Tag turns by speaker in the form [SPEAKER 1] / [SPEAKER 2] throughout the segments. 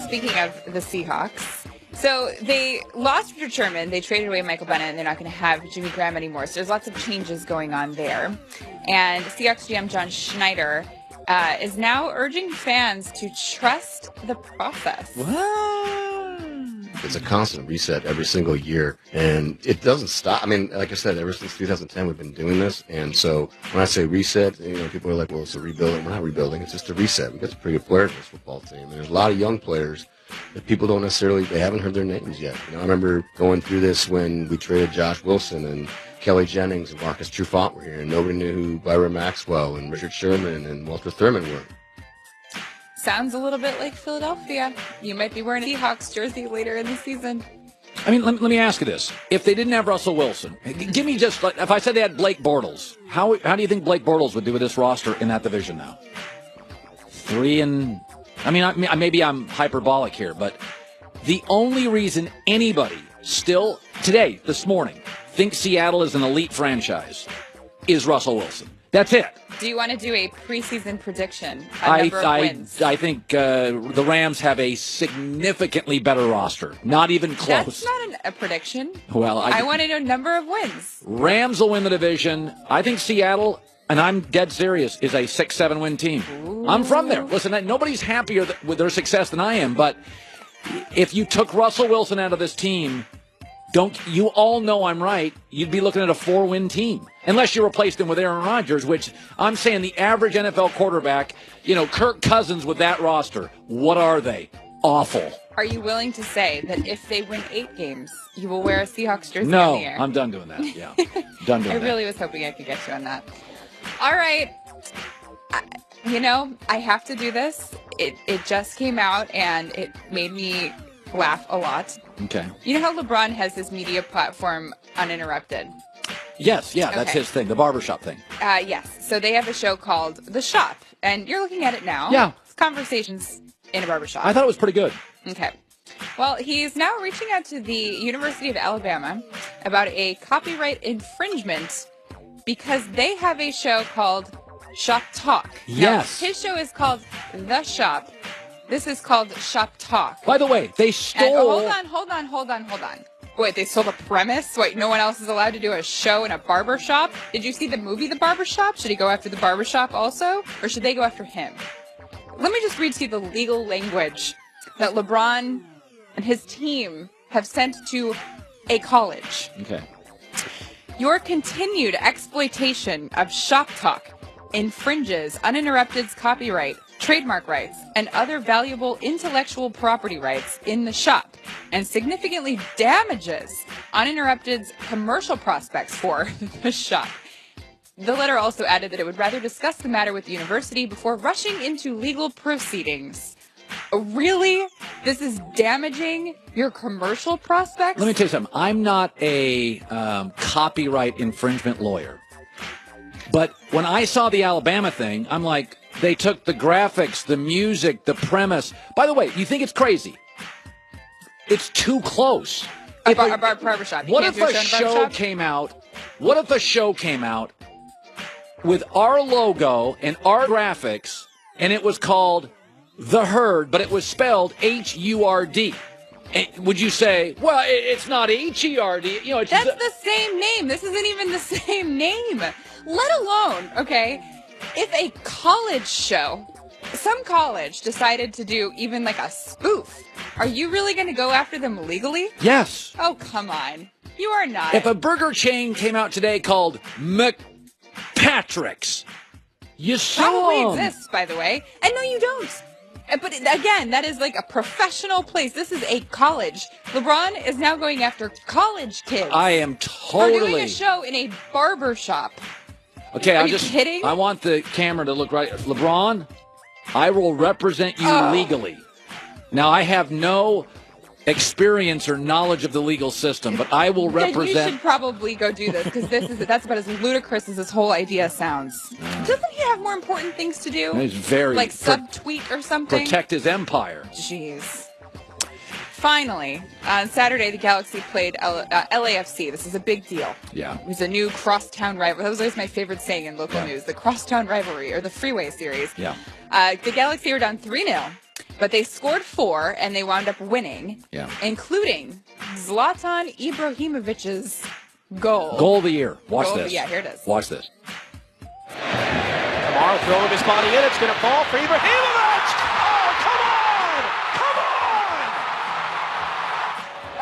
[SPEAKER 1] speaking of the Seahawks, so they lost Richard Sherman, they traded away Michael Bennett, and they're not going to have Jimmy Graham anymore. So there's lots of changes going on there. And Seahawks GM John Schneider is now urging fans to trust the process.
[SPEAKER 2] It's a constant reset every single year, and it doesn't stop. I mean, like I said, ever since 2010, we've been doing this, and so when I say reset, people are like, well, it's a rebuilding. We're not rebuilding. It's just a reset. We've got some pretty good players in this football team, and there's a lot of young players that people don't necessarily, they haven't heard their names yet. I remember going through this when we traded Josh Wilson and Kelly Jennings and Marcus Trufant were here, and nobody knew who Byron Maxwell and Richard Sherman and Walter Thurman were.
[SPEAKER 1] Sounds a little bit like Philadelphia. You might be wearing a Seahawks jersey later in the season.
[SPEAKER 3] I mean, let me ask you this. If they didn't have Russell Wilson, give me just, if I said they had Blake Bortles, how do you think Blake Bortles would do with this roster in that division now? Maybe I'm hyperbolic here, but the only reason anybody still, today, this morning, thinks Seattle is an elite franchise is Russell Wilson. That's it.
[SPEAKER 1] Do you want to do a preseason prediction? Number of wins?
[SPEAKER 3] I think the Rams have a significantly better roster. Not even close.
[SPEAKER 1] That's not a prediction.
[SPEAKER 3] Well,
[SPEAKER 1] I want to know number of wins.
[SPEAKER 3] Rams will win the division. I think Seattle, and I'm dead serious, is a 6-7 win team. Ooh. I'm from there. Listen, nobody's happier with their success than I am, but if you took Russell Wilson out of this team, you all know I'm right, you'd be looking at a 4-win team. Unless you replaced him with Aaron Rodgers, which I'm saying the average NFL quarterback, Kirk Cousins with that roster, what are they? Awful.
[SPEAKER 1] Are you willing to say that if they win 8 games, you will wear a Seahawks jersey in the air?
[SPEAKER 3] No, I'm done doing that, yeah. Done doing that.
[SPEAKER 1] I really was hoping I could get you on that. All right. I have to do this. It just came out, and it made me laugh a lot.
[SPEAKER 3] Okay.
[SPEAKER 1] You know how LeBron has his media platform Uninterrupted?
[SPEAKER 3] Yes, that's his thing, the barbershop thing.
[SPEAKER 1] Yes. So they have a show called The Shop, and you're looking at it now.
[SPEAKER 3] Yeah.
[SPEAKER 1] It's conversations in a barbershop.
[SPEAKER 3] I thought it was pretty good.
[SPEAKER 1] Okay. Well, he's now reaching out to the University of Alabama about a copyright infringement because they have a show called Shop Talk.
[SPEAKER 3] Yes.
[SPEAKER 1] Now, his show is called The Shop. This is called Shop Talk.
[SPEAKER 3] By the way, they stole...
[SPEAKER 1] Hold on. Wait, they stole the premise? Wait, no one else is allowed to do a show in a barbershop? Did you see the movie The Barbershop? Should he go after the barbershop also? Or should they go after him? Let me just read to you the legal language that LeBron and his team have sent to a college.
[SPEAKER 3] Okay.
[SPEAKER 1] Your continued exploitation of Shop Talk infringes Uninterrupted's copyright, trademark rights, and other valuable intellectual property rights in the shop, and significantly damages Uninterrupted's commercial prospects for the shop. The letter also added that it would rather discuss the matter with the university before rushing into legal proceedings. Really? This is damaging your commercial prospects?
[SPEAKER 3] Let me tell you something. I'm not a copyright infringement lawyer. But when I saw the Alabama thing, I'm like, they took the graphics, the music, the premise. By the way, you think it's crazy? It's too close.
[SPEAKER 1] A barbershop.
[SPEAKER 3] What if a show came out? What if a show came out with our logo and our graphics, and it was called The Herd, but it was spelled H-U-R-D? Would you say, well, it's not H-E-R-D?
[SPEAKER 1] That's the same name. This isn't even the same name. Let alone, okay, if a college show, some college decided to do even like a spoof, are you really going to go after them legally?
[SPEAKER 3] Yes.
[SPEAKER 1] Oh, come on. You are not.
[SPEAKER 3] If a burger chain came out today called McPatrick's, you sue
[SPEAKER 1] probably
[SPEAKER 3] them.
[SPEAKER 1] exists, by the way. And no, you don't. But again, that is like a professional place. This is a college. LeBron is now going after college kids.
[SPEAKER 3] I am totally...
[SPEAKER 1] We're doing a show in a barber shop.
[SPEAKER 3] Okay,
[SPEAKER 1] Are you kidding?
[SPEAKER 3] I want the camera to look right. LeBron, I will represent you legally. Now, I have no experience or knowledge of the legal system, but I will represent...
[SPEAKER 1] You should probably go do this, because that's about as ludicrous as this whole idea sounds. Doesn't he have more important things to do?
[SPEAKER 3] He's very...
[SPEAKER 1] Like subtweet or something?
[SPEAKER 3] Protect his empire.
[SPEAKER 1] Jeez. Finally, on Saturday, the Galaxy played LAFC. This is a big deal.
[SPEAKER 3] Yeah.
[SPEAKER 1] It was a new crosstown rivalry. That was always my favorite saying in local news, the crosstown rivalry, or the freeway series.
[SPEAKER 3] Yeah.
[SPEAKER 1] The Galaxy were down 3-0. But they scored 4, and they wound up winning, including Zlatan Ibrahimovic's goal.
[SPEAKER 3] Goal of the year. Watch this.
[SPEAKER 1] Yeah, here it is.
[SPEAKER 3] Watch this.
[SPEAKER 4] Kamara throwing his body in. It's going to fall for Ibrahimovic. Oh, come on! Come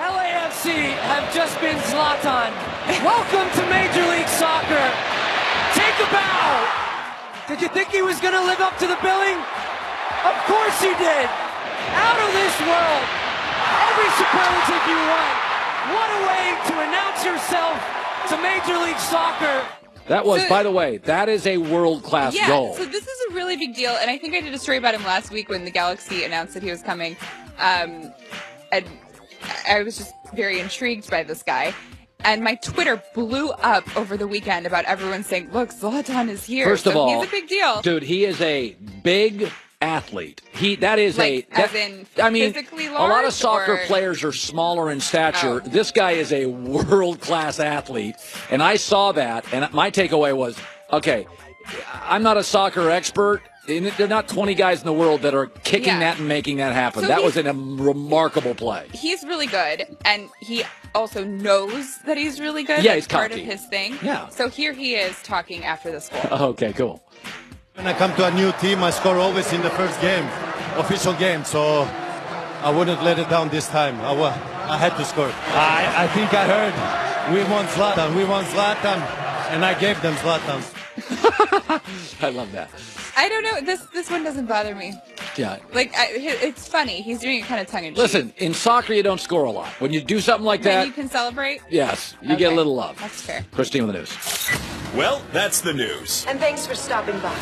[SPEAKER 4] on!
[SPEAKER 5] LAFC have just been Zlatan. Welcome to Major League Soccer. Take a bow. Did you think he was going to live up to the billing? Of course he did. Out of this world. Every superlative you want. What a way to announce yourself to Major League Soccer.
[SPEAKER 3] That was, by the way, that is a world-class goal.
[SPEAKER 1] So this is a really big deal, and I think I did a story about him last week when the Galaxy announced that he was coming. And I was just very intrigued by this guy. And my Twitter blew up over the weekend about everyone saying, look, Zlatan is here.
[SPEAKER 3] First of all,
[SPEAKER 1] he's a big deal.
[SPEAKER 3] Dude, he is a big athlete.
[SPEAKER 1] Physically large,
[SPEAKER 3] a lot of soccer players are smaller in stature.
[SPEAKER 1] Oh.
[SPEAKER 3] This guy is a world-class athlete. And I saw that, and my takeaway was, okay, I'm not a soccer expert. There are not 20 guys in the world that are kicking that and making that happen. So that was a remarkable play.
[SPEAKER 1] He's really good, and he also knows that he's really good.
[SPEAKER 3] Yeah,
[SPEAKER 1] That's
[SPEAKER 3] he's
[SPEAKER 1] part
[SPEAKER 3] cocky.
[SPEAKER 1] of his thing.
[SPEAKER 3] Yeah.
[SPEAKER 1] So here he is talking after this goal.
[SPEAKER 3] Okay, cool.
[SPEAKER 6] When I come to a new team, I score always in the first game, official game, so I wouldn't let it down this time. I had to score. I think I heard we want Zlatan, and I gave them Zlatan.
[SPEAKER 3] I love that.
[SPEAKER 1] I don't know. This one doesn't bother me.
[SPEAKER 3] Yeah.
[SPEAKER 1] It's funny. He's doing it kind of tongue-in-cheek.
[SPEAKER 3] Listen, in soccer, you don't score a lot. When you do something like that,
[SPEAKER 1] you can celebrate.
[SPEAKER 3] Yes, you get a little love.
[SPEAKER 1] That's fair.
[SPEAKER 3] Christine with the news.
[SPEAKER 7] Well, that's the news.
[SPEAKER 8] And thanks for stopping by.